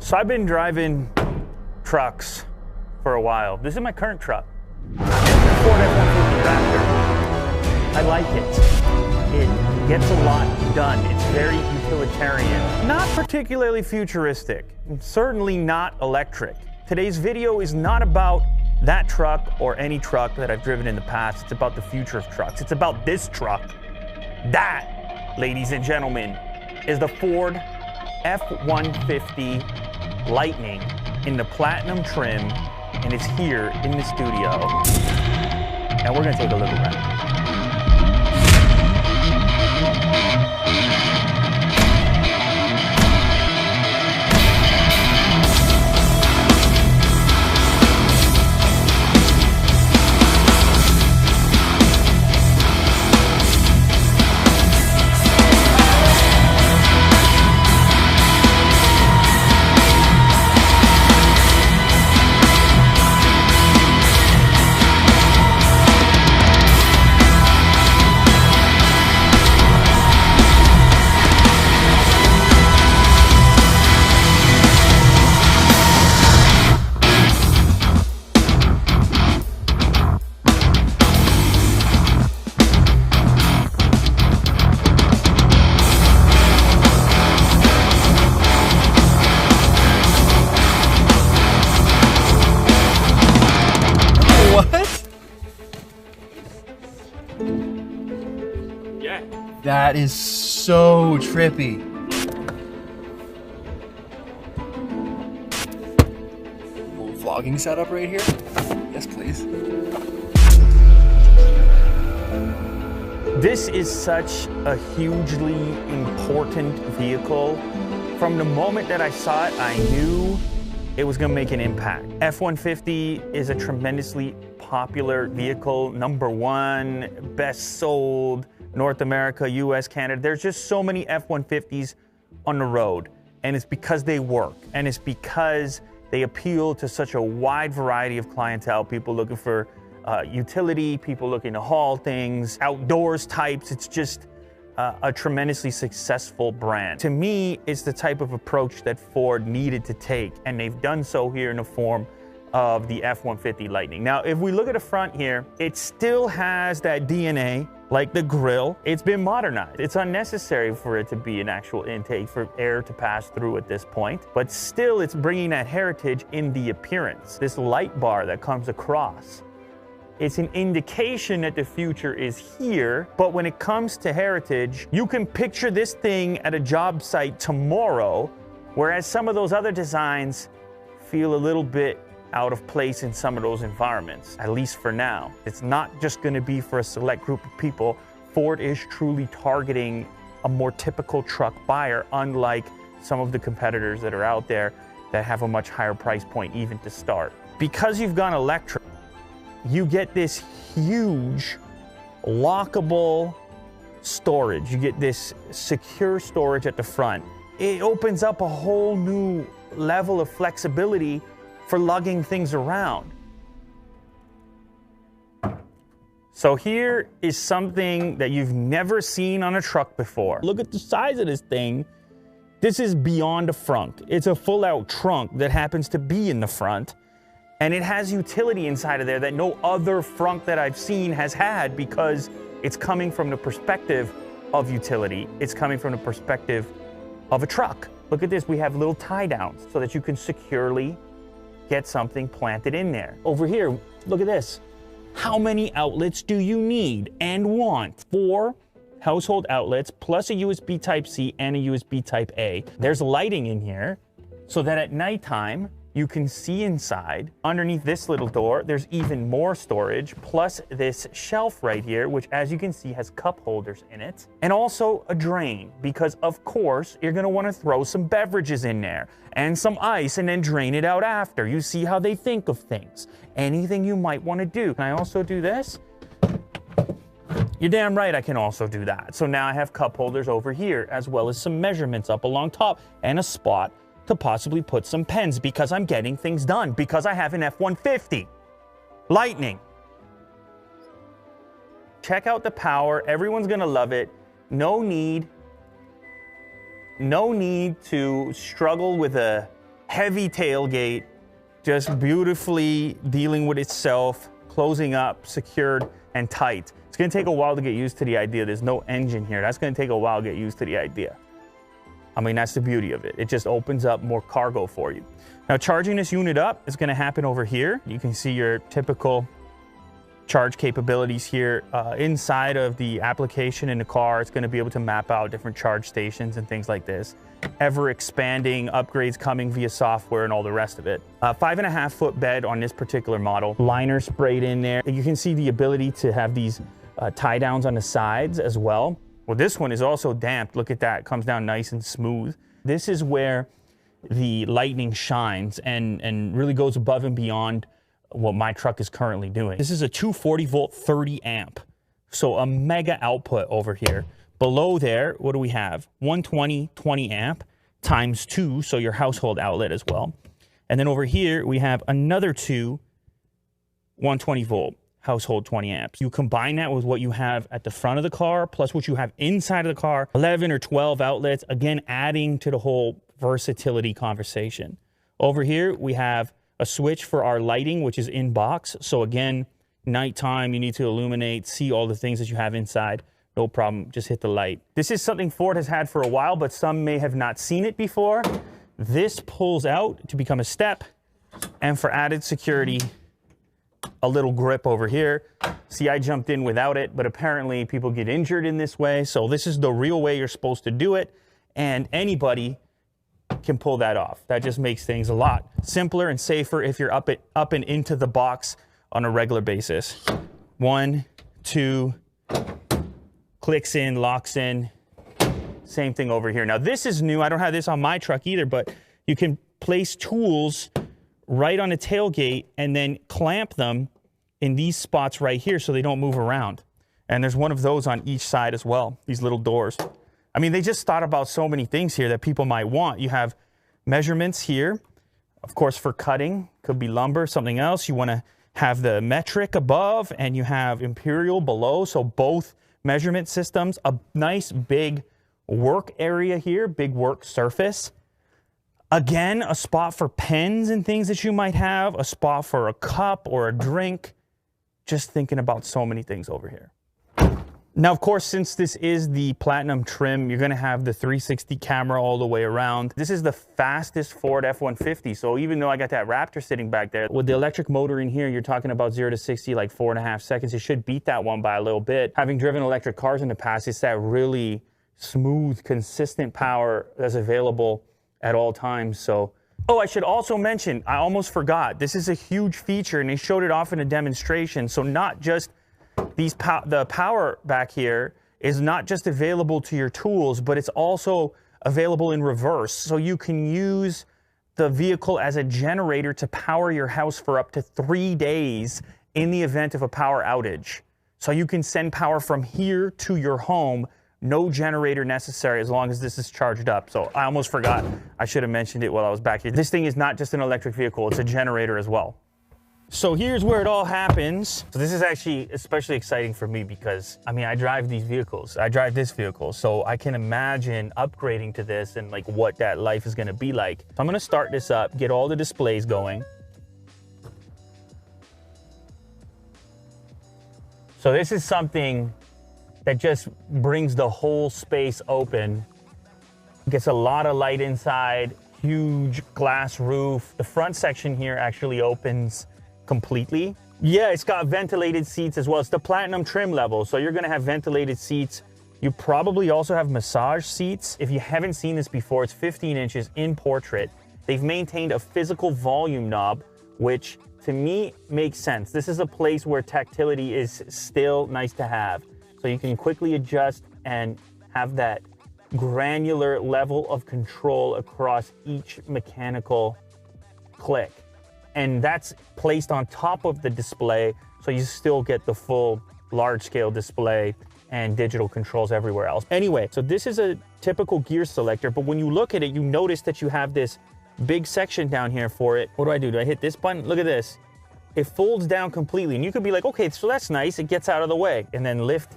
So I've been driving trucks for a while. This is my current truck. Ford F-150 Raptor. I like it. It gets a lot done. It's very utilitarian. Not particularly futuristic. Certainly not electric. Today's video is not about that truck or any truck that I've driven in the past. It's about the future of trucks. It's about this truck. That, ladies and gentlemen, is the Ford F-150 Lightning in the platinum trim, and it's here in the studio. And we're gonna take a look around. Yeah. That is so trippy. Little vlogging setup right here. Yes, please. This is such a hugely important vehicle. From the moment that I saw it, I knew it was gonna make an impact. F-150 is a tremendously popular vehicle, #1, best sold, North America, US, Canada. There's just so many F-150s on the road, and it's because they work, and it's because they appeal to such a wide variety of clientele, people looking for utility, people looking to haul things, outdoors types. It's just a tremendously successful brand. To me, it's the type of approach that Ford needed to take, and they've done so here in the form of the F-150 Lightning. Now, if we look at the front here, it still has that DNA, like the grille. It's been modernized. It's unnecessary for it to be an actual intake for air to pass through at this point, but still it's bringing that heritage in the appearance. This light bar that comes across, it's an indication that the future is here, but when it comes to heritage, you can picture this thing at a job site tomorrow, whereas some of those other designs feel a little bit out of place in some of those environments, at least for now. It's not just gonna be for a select group of people. Ford is truly targeting a more typical truck buyer, unlike some of the competitors that are out there that have a much higher price point even to start. Because you've gone electric, you get this huge lockable storage. You get this secure storage at the front. It opens up a whole new level of flexibility for lugging things around. So here is something that you've never seen on a truck before. Look at the size of this thing. This is beyond a frunk. It's a full-out trunk that happens to be in the front, and it has utility inside of there that no other frunk that I've seen has had, because it's coming from the perspective of utility. It's coming from the perspective of a truck. Look at this, we have little tie downs so that you can securely get something planted in there. Over here, look at this. How many outlets do you need and want? 4 household outlets plus a USB Type-C and a USB Type-A. There's lighting in here so that at nighttime, you can see inside. Underneath this little door, there's even more storage, plus this shelf right here, which as you can see has cup holders in it, and also a drain, because of course, you're gonna wanna throw some beverages in there and some ice and then drain it out after. You see how they think of things. Anything you might wanna do. Can I also do this? You're damn right I can also do that. So now I have cup holders over here, as well as some measurements up along top and a spot to possibly put some pens, because I'm getting things done, because I have an F-150 Lightning. Check out the power. Everyone's gonna love it. No need to struggle with a Heavy tailgate, just beautifully dealing with itself, closing up, secured, and tight. It's gonna take a while to get used to the idea. There's no engine here. That's gonna take a while to get used to the idea. I mean, that's the beauty of it. It just opens up more cargo for you. Now, charging this unit up is gonna happen over here. You can see your typical charge capabilities here. Inside of the application in the car, it's gonna be able to map out different charge stations and things like this. Ever expanding upgrades coming via software and all the rest of it. 5.5 foot bed on this particular model. Liner sprayed in there. You can see the ability to have these tie downs on the sides as well. Well, this one is also damped. Look at that, it comes down nice and smooth. This is where the Lightning shines and really goes above and beyond what my truck is currently doing. This is a 240 volt 30 amp. So a mega output over here. Below there, what do we have? 120 20 amp times 2, so your household outlet as well. And then over here, we have another 2 120 volt household 20 amps. You combine that with what you have at the front of the car, plus what you have inside of the car, 11 or 12 outlets, again, adding to the whole versatility conversation. Over here, we have a switch for our lighting, which is in box. So again, nighttime, you need to illuminate, see all the things that you have inside. No problem, just hit the light. This is something Ford has had for a while, but some may have not seen it before. This pulls out to become a step, and for added security, a little grip over here. See, I jumped in without it, but apparently people get injured in this way. So this is the real way you're supposed to do it, and anybody can pull that off. That just makes things a lot simpler and safer if you're up and into the box on a regular basis. 1, 2, clicks in, locks in. Same thing over here. Now this is new. I don't have this on my truck either, but you can place tools right on the tailgate and then clamp them in these spots right here so they don't move around. And there's one of those on each side as well, these little doors. I mean, they just thought about so many things here that people might want. You have measurements here, of course, for cutting. Could be lumber, something else. You want to have the metric above, and you have imperial below. So both measurement systems. A nice big work area here, big work surface. Again, a spot for pens and things that you might have. A spot for a cup or a drink. Just thinking about so many things over here. Now, of course, since this is the Platinum trim, you're going to have the 360 camera all the way around. This is the fastest Ford F-150. So even though I got that Raptor sitting back there, with the electric motor in here, you're talking about 0 to 60 like 4.5 seconds. It should beat that one by a little bit. Having driven electric cars in the past, it's that really smooth, consistent power that's available at all times. So, oh, I should also mention, I almost forgot, this is a huge feature, and they showed it off in a demonstration. So not just the power back here is not just available to your tools, but it's also available in reverse. So you can use the vehicle as a generator to power your house for up to 3 days in the event of a power outage. So you can send power from here to your home, no generator necessary as long as this is charged up. So I almost forgot. I should have mentioned it while I was back here. This thing is not just an electric vehicle, it's a generator as well. So here's where it all happens. So this is actually especially exciting for me because, I mean, I drive these vehicles. I drive this vehicle. So I can imagine upgrading to this and like what that life is gonna be like. So I'm gonna start this up, get all the displays going. So this is something that just brings the whole space open. Gets a lot of light inside, huge glass roof. The front section here actually opens completely. Yeah, it's got ventilated seats as well. It's the Platinum trim level, so you're gonna have ventilated seats. You probably also have massage seats. If you haven't seen this before, it's 15 inches in portrait. They've maintained a physical volume knob, which to me makes sense. This is a place where tactility is still nice to have. So you can quickly adjust and have that granular level of control across each mechanical click. And that's placed on top of the display, so you still get the full large-scale display and digital controls everywhere else. Anyway, so this is a typical gear selector, but when you look at it, you notice that you have this big section down here for it. What do? Do I hit this button? Look at this. It folds down completely, and you could be like, okay, so that's nice. It gets out of the way, and then lift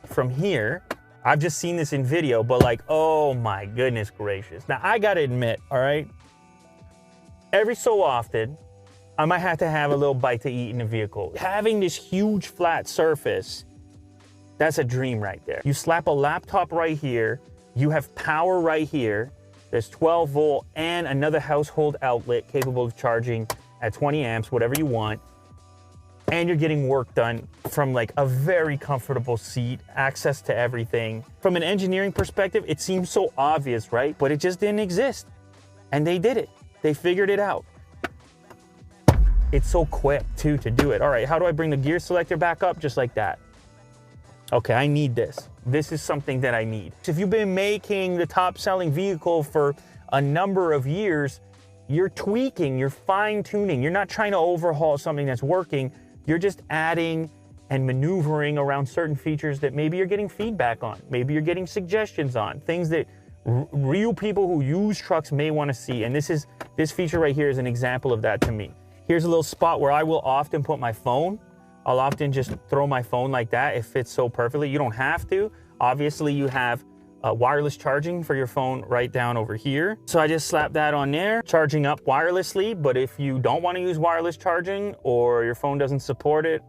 from here. I've just seen this in video, but like, oh my goodness gracious. Now, I gotta admit, all right, every so often, I might have to have a little bite to eat in the vehicle. Having this huge flat surface, that's a dream right there. You slap a laptop right here, you have power right here, there's 12 volt and another household outlet capable of charging at 20 amps, whatever you want, and you're getting work done from like a very comfortable seat, access to everything. From an engineering perspective, it seems so obvious, right? But it just didn't exist. And they did it. They figured it out. It's so quick too to do it. All right, how do I bring the gear selector back up? Just like that. Okay, I need this. This is something that I need. If you've been making the top selling vehicle for a number of years, you're tweaking, you're fine tuning. You're not trying to overhaul something that's working. You're just adding and maneuvering around certain features that maybe you're getting feedback on. Maybe you're getting suggestions on, things that real people who use trucks may want to see. And this feature right here is an example of that to me. Here's a little spot where I will often put my phone. I'll often just throw my phone like that. It fits so perfectly. You don't have to. Obviously, you have wireless charging for your phone right down over here. So I just slap that on there, charging up wirelessly. But if you don't want to use wireless charging or your phone doesn't support it,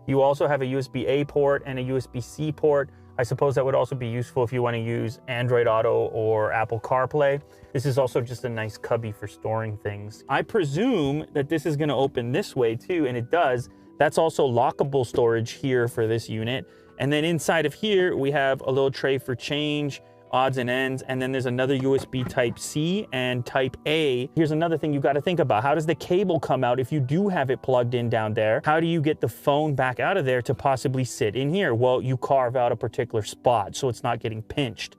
you also have a USB-A port and a USB-C port. I suppose that would also be useful if you want to use Android Auto or Apple CarPlay. This is also just a nice cubby for storing things. I presume that this is going to open this way too, and it does. That's also lockable storage here for this unit. And then inside of here, we have a little tray for change, odds and ends, and then there's another USB Type-C and Type-A. Here's another thing you got to think about. How does the cable come out if you do have it plugged in down there? How do you get the phone back out of there to possibly sit in here? Well, you carve out a particular spot so it's not getting pinched.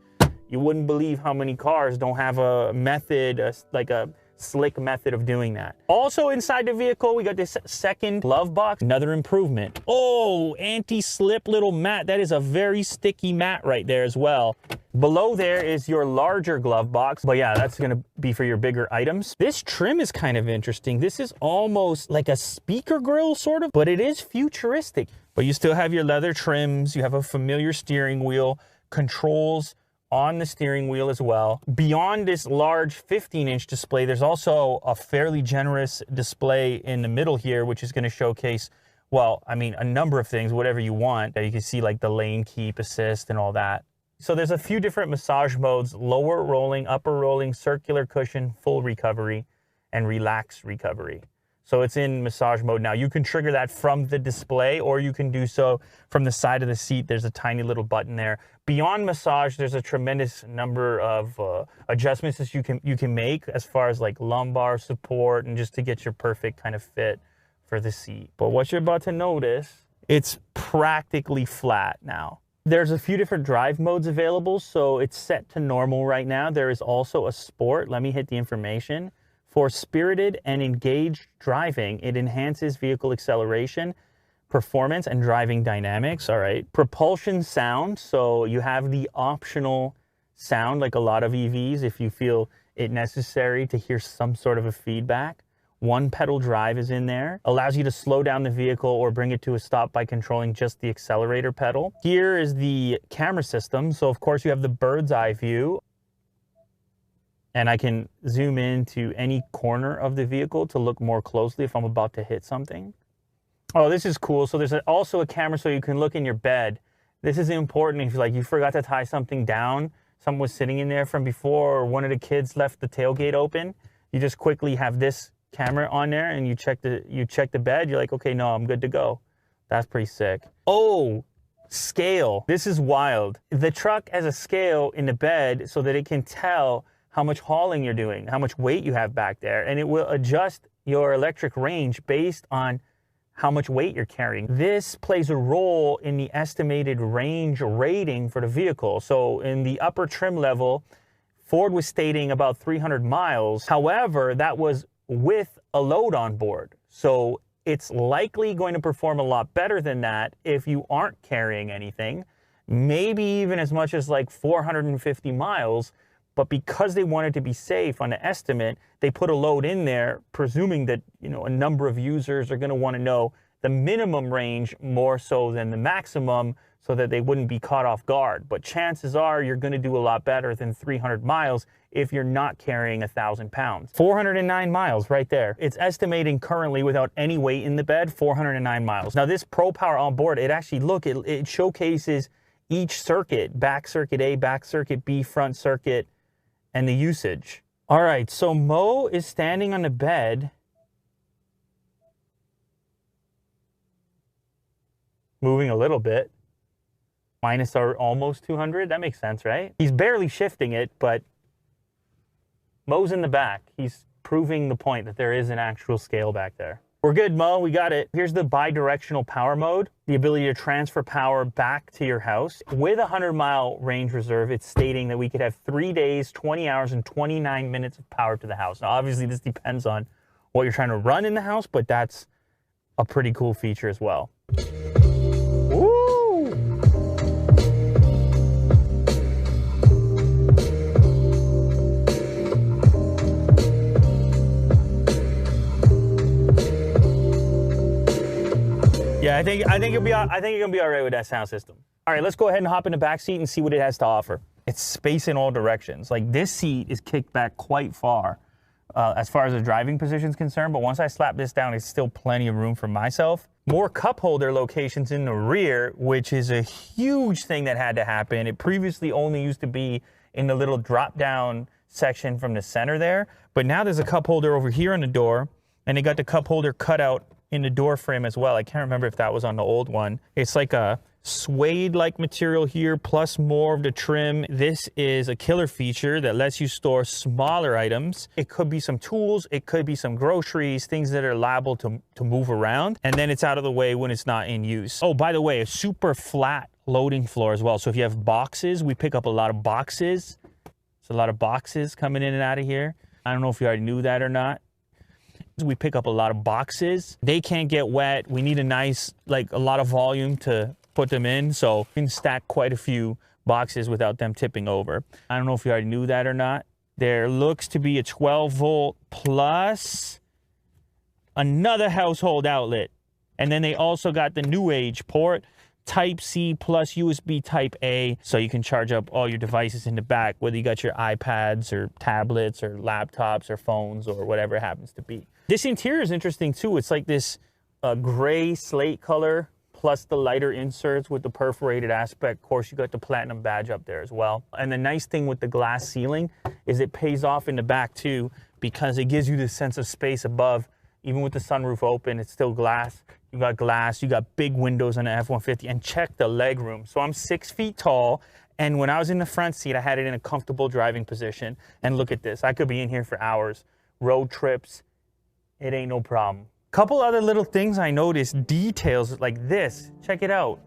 You wouldn't believe how many cars don't have a method, like a slick method of doing that. Also inside the vehicle, we got this second glove box, another improvement. Oh, anti-slip little mat. That is a very sticky mat right there as well. Below there is your larger glove box, but yeah, that's gonna be for your bigger items. This trim is kind of interesting. This is almost like a speaker grill sort of, but it is futuristic. But you still have your leather trims, you have a familiar steering wheel, controls on the steering wheel as well. Beyond this large 15-inch display, there's also a fairly generous display in the middle here, which is going to showcase, well, I mean, a number of things, whatever you want. You can see like the lane keep assist and all that. So there's a few different massage modes: lower rolling, upper rolling, circular cushion, full recovery, and relaxed recovery. So it's in massage mode now. You can trigger that from the display, or you can do so from the side of the seat. There's a tiny little button there. Beyond massage, there's a tremendous number of adjustments that you can make as far as like lumbar support and just to get your perfect kind of fit for the seat. But what you're about to notice, it's practically flat now. There's a few different drive modes available, so it's set to normal right now. There is also a sport. Let me hit the information. For spirited and engaged driving, it enhances vehicle acceleration, performance, and driving dynamics. All right. Propulsion sound. So you have the optional sound, like a lot of EVs, if you feel it necessary to hear some sort of a feedback. One pedal drive is in there. Allows you to slow down the vehicle or bring it to a stop by controlling just the accelerator pedal. Here is the camera system. So of course you have the bird's eye view. And I can zoom into any corner of the vehicle to look more closely if I'm about to hit something. Oh, this is cool. So there's also a camera so you can look in your bed. This is important if like you forgot to tie something down, someone was sitting in there from before, or one of the kids left the tailgate open. You just quickly have this camera on there and you check the bed. You're like, okay, no, I'm good to go. That's pretty sick. Oh, scale. This is wild. The truck has a scale in the bed so that it can tell how much hauling you're doing, how much weight you have back there, and it will adjust your electric range based on how much weight you're carrying. This plays a role in the estimated range rating for the vehicle. So in the upper trim level, Ford was stating about 300 miles. However, that was with a load on board. So it's likely going to perform a lot better than that if you aren't carrying anything, maybe even as much as like 450 miles. But because they wanted to be safe on the estimate, they put a load in there, presuming that, you know, a number of users are going to want to know the minimum range more so than the maximum so that they wouldn't be caught off guard. But chances are you're going to do a lot better than 300 miles if you're not carrying 1,000 pounds. 409 miles right there. It's estimating currently without any weight in the bed, 409 miles. Now this Pro Power on board, it actually, look, it showcases each circuit, back circuit A, back circuit B, front circuit, and the usage. All right, so Mo is standing on the bed, moving a little bit, minus our almost 200. That makes sense, right? He's barely shifting it, but Mo's in the back. He's proving the point that there is an actual scale back there. We're good, Mo, we got it. Here's the bi-directional power mode, the ability to transfer power back to your house. With a 100-mile range reserve, it's stating that we could have 3 days, 20 hours, and 29 minutes of power to the house. Now, obviously, this depends on what you're trying to run in the house, but that's a pretty cool feature as well. Woo! Yeah, I think you're gonna be all right with that sound system. All right, let's go ahead and hop in the back seat and see what it has to offer. It's space in all directions. Like, this seat is kicked back quite far as the driving position is concerned, but once I slap this down, it's still plenty of room for myself. More cup holder locations in the rear, which is a huge thing that had to happen. It previously only used to be in the little drop down section from the center there, but now there's a cup holder over here on the door, and they got the cup holder cut out in the door frame as well. I can't remember if that was on the old one. It's like a suede-like material here, plus more of the trim. This is a killer feature that lets you store smaller items. It could be some tools, it could be some groceries, things that are liable to move around, and then it's out of the way when it's not in use. Oh, by the way, a super flat loading floor as well. So if you have boxes, we pick up a lot of boxes. There's a lot of boxes coming in and out of here. I don't know if you already knew that or not. We pick up a lot of boxes. They can't get wet. We need a nice, like, a lot of volume to put them in, so we can stack quite a few boxes without them tipping over. I don't know if you already knew that or not. There looks to be a 12-volt plus another household outlet. And then they also got the new age port, Type-C plus USB Type-A, so you can charge up all your devices in the back, whether you got your iPads or tablets or laptops or phones or whatever it happens to be. This interior is interesting too. It's like this gray slate color plus the lighter inserts with the perforated aspect. Of course, you got the platinum badge up there as well. And the nice thing with the glass ceiling is it pays off in the back too, because it gives you this sense of space above. Even with the sunroof open, it's still glass. You got glass, you got big windows on the F-150, and check the leg room. So I'm 6 feet tall, and when I was in the front seat, I had it in a comfortable driving position. And look at this, I could be in here for hours. Road trips, it ain't no problem. Couple other little things I noticed, details like this. Check it out.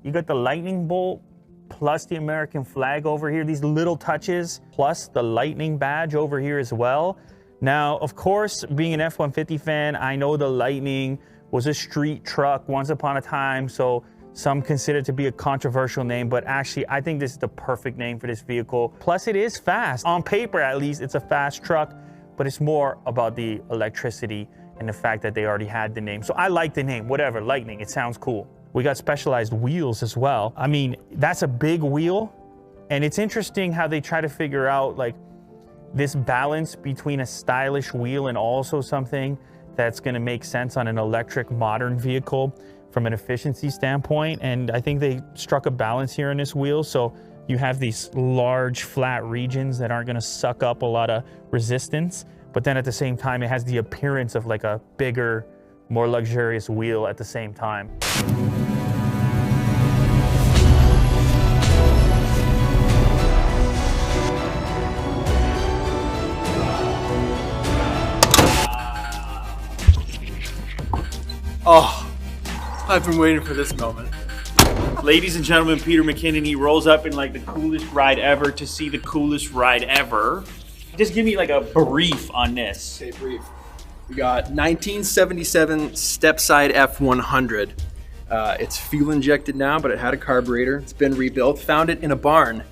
You got the lightning bolt plus the American flag over here. These little touches plus the lightning badge over here as well. Now, of course, being an F-150 fan, I know the Lightning was a street truck once upon a time, so some consider it to be a controversial name, but actually, I think this is the perfect name for this vehicle. Plus, it is fast. On paper, at least, it's a fast truck, but it's more about the electricity and the fact that they already had the name. So I like the name, whatever, Lightning, it sounds cool. We got specialized wheels as well. I mean, that's a big wheel, and it's interesting how they try to figure out, like, this balance between a stylish wheel and also something that's going to make sense on an electric modern vehicle from an efficiency standpoint. And I think they struck a balance here in this wheel. So you have these large flat regions that aren't going to suck up a lot of resistance, but then at the same time, it has the appearance of like a bigger, more luxurious wheel at the same time. Oh, I've been waiting for this moment. Ladies and gentlemen, Peter McKinnon, he rolls up in like the coolest ride ever to see the coolest ride ever. Just give me like a brief on this. Okay, brief. We got 1977 step-side F100. It's fuel injected now, but it had a carburetor. It's been rebuilt. Found it in a barn.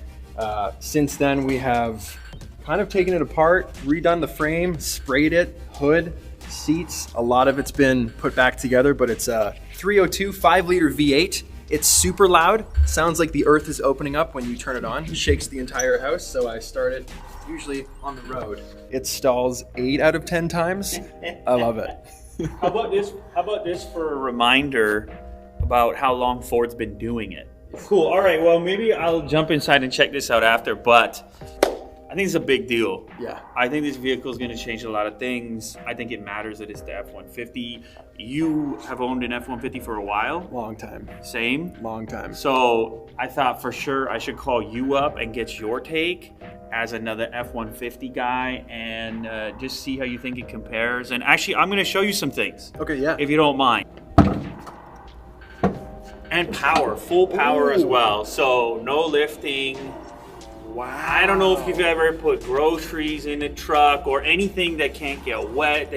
Since then, we have kind of taken it apart, redone the frame, sprayed it, hood, seats. A lot of it's been put back together, but it's a 302 5-liter V8. It's super loud. Sounds like the earth is opening up when you turn it on. It shakes the entire house, so I start it usually on the road. It stalls 8 out of 10 times. I love it. How about this? How about this for a reminder about how long Ford's been doing it? Cool. All right. Well, maybe I'll jump inside and check this out after, but I think it's a big deal. Yeah. I think this vehicle is going to change a lot of things. I think it matters that it's the F-150. You have owned an F-150 for a while. Long time. Same. Long time. So I thought for sure I should call you up and get your take as another F-150 guy and just see how you think it compares. And actually, I'm going to show you some things. Okay, yeah. If you don't mind. And power, full power as well. So no lifting. Wow. I don't know if you've ever put groceries in a truck or anything that can't get wet,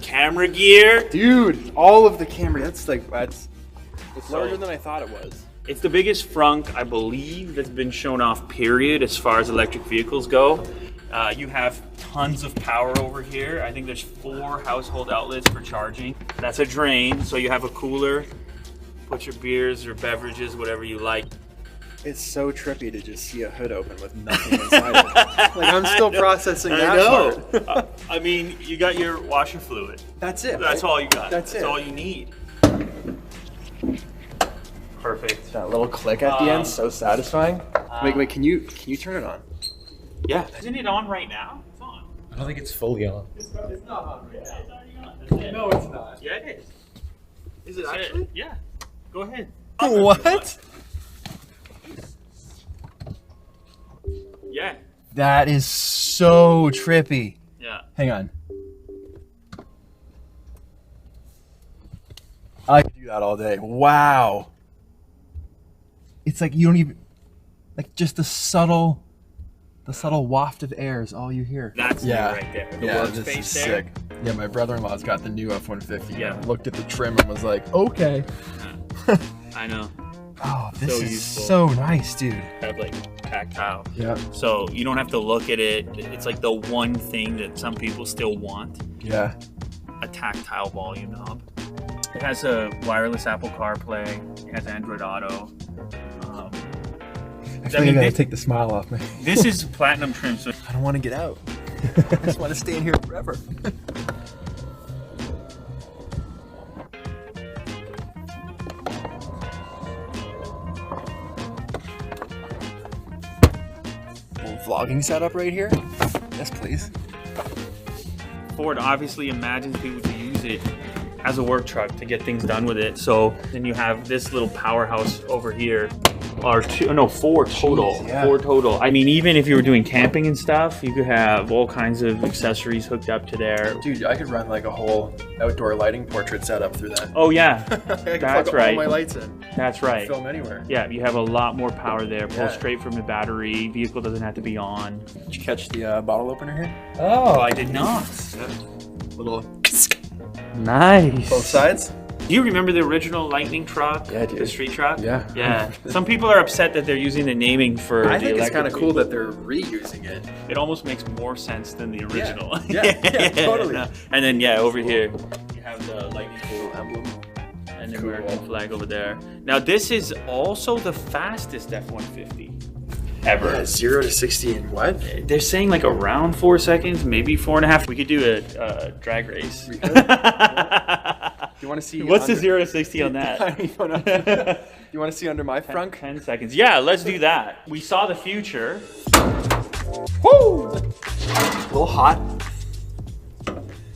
camera gear. Dude, all of the camera, it's larger than I thought it was. It's the biggest frunk, I believe, that's been shown off, period, as far as electric vehicles go. You have tons of power over here. I think there's 4 household outlets for charging. That's a drain, so you have a cooler. Put your beers or beverages, whatever you like. It's so trippy to just see a hood open with nothing inside it. Like, I'm still processing that part. I mean, you got your washer fluid. That's it. That's right? all you got. That's it. all you need. Perfect. That little click at the end, so satisfying. Wait, can you turn it on? Yeah. Isn't it on right now? It's on. I don't think it's fully on. It's not on right now. It's already on. That's it. No, it's not. Yeah, it is. Is it That's actually? it. Yeah. Go ahead. What? Yeah. That is so trippy. Yeah. Hang on. I could do that all day. Wow. It's like you don't even, like, just the subtle waft of air is all you hear. That's it right there. The this workspace is there. sick. Yeah, my brother-in-law's got the new F-150. Yeah. Looked at the trim and was like, okay. I know. Oh, this So is useful. so nice, dude. Have like tactile. Yeah. So you don't have to look at it. It's like the one thing that some people still want. Yeah. A tactile volume knob. It has a wireless Apple CarPlay. It has Android Auto. I feel like I gotta take the smile off me. This is platinum trim, so I don't want to get out. I just want to stay in here forever. Little vlogging setup right here. Yes, please. Ford obviously imagines people to use it as a work truck to get things done with it. So then you have this little powerhouse over here. Or 4 total. Jeez, yeah. 4 total. I mean, even if you were doing camping and stuff, you could have all kinds of accessories hooked up to there. Dude, I could run like a whole outdoor lighting portrait setup through that. Oh yeah, I could that's plug right. all my lights in. That's right. Film anywhere. Yeah, you have a lot more power there. Pull Yeah. straight from the battery. Vehicle doesn't have to be on. Did you catch the bottle opener here? Oh, I did not. Little Nice. both sides. Do you remember the original Lightning truck? Yeah, dude. The street truck? Yeah. Yeah. Some people are upset that they're using the naming for I the think it's electric kind of cool vehicle. that they're reusing it. It almost makes more sense than the original. Yeah, totally. And then, over here, you have the Lightning Little emblem. and the Cool. American flag over there. Now, this is also the fastest F-150 ever. Yeah, 0 to 60 in what? They're saying like around 4 seconds, maybe 4.5. We could do a drag race. We could. You want to see? What's the 0 to 60 on that? I don't know. You want to see under my frunk? 10 seconds. Yeah, let's do that. We saw the future. Woo! A little hot.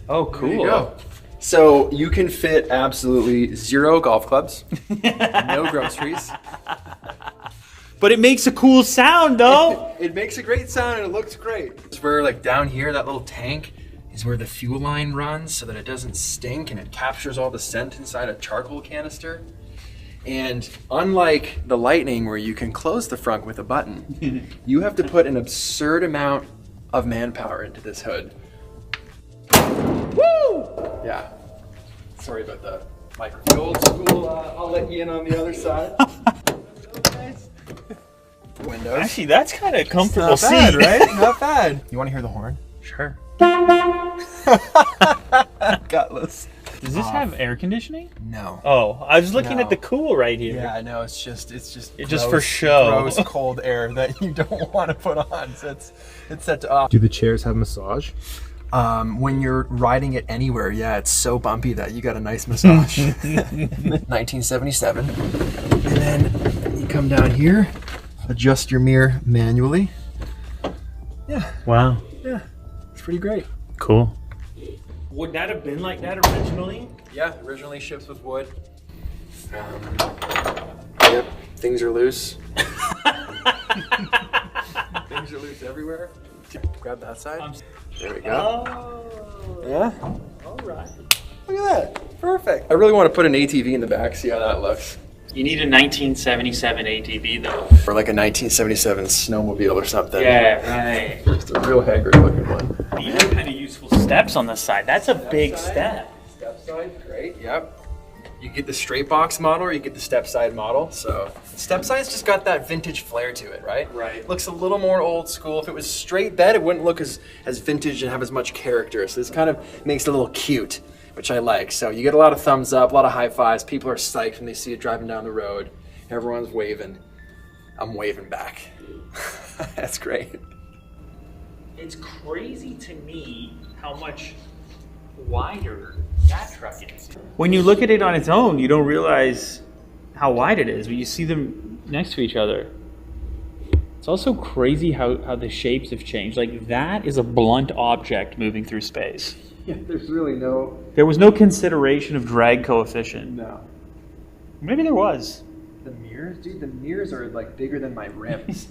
Oh, cool. There you go. So you can fit absolutely 0 golf clubs, no groceries. But it makes a cool sound, though. It makes a great sound and it looks great. It's where, like, down here, that little tank is where the fuel line runs so that it doesn't stink and it captures all the scent inside a charcoal canister. And unlike the Lightning where you can close the frunk with a button, you have to put an absurd amount of manpower into this hood. Woo! Yeah. Sorry about the microphone. The old school, I'll let you in on the other side. Windows. Actually, that's kind of comfortable Not bad, seat. right? Not bad. You want to hear the horn? Sure. Gutless. Does this have air conditioning? No. Oh, I was looking No. at the cool right here. Yeah, I know. It's just It's just for show. Gross cold air that you don't want to put on. So it's set to off. Do the chairs have massage? When you're riding it anywhere, yeah, it's so bumpy that you got a nice massage. 1977. And then you come down here, adjust your mirror manually. Yeah, Wow. yeah, it's pretty great. Cool. Would that have been like that originally? Yeah, originally ships with wood. Yep, things are loose. Things are loose everywhere. Grab that side. There we go. Oh. Yeah. All right. Look at that. Perfect. I really want to put an ATV in the back, see how that looks. You need a 1977 ATV though. Or like a 1977 snowmobile or something. Yeah, right. Just a real haggard looking one. These are kind of useful steps on the side. That's a big step. Step side, great, yep. You get the straight box model or you get the step side model. So step side's just got that vintage flair to it, right? Right. Looks a little more old school. If it was straight bed, it wouldn't look as vintage and have as much character. So this kind of makes it a little cute, which I like. So you get a lot of thumbs up, a lot of high fives. People are psyched when they see it driving down the road. Everyone's waving. I'm waving back. That's great. It's crazy to me how much wider that truck is. When you look at it on its own, you don't realize how wide it is, but you see them next to each other. It's also crazy how the shapes have changed. Like that is a blunt object moving through space. Yeah, there's really no... There was no consideration of drag coefficient. No. Maybe there was. The mirrors? Dude, the mirrors are like bigger than my rims.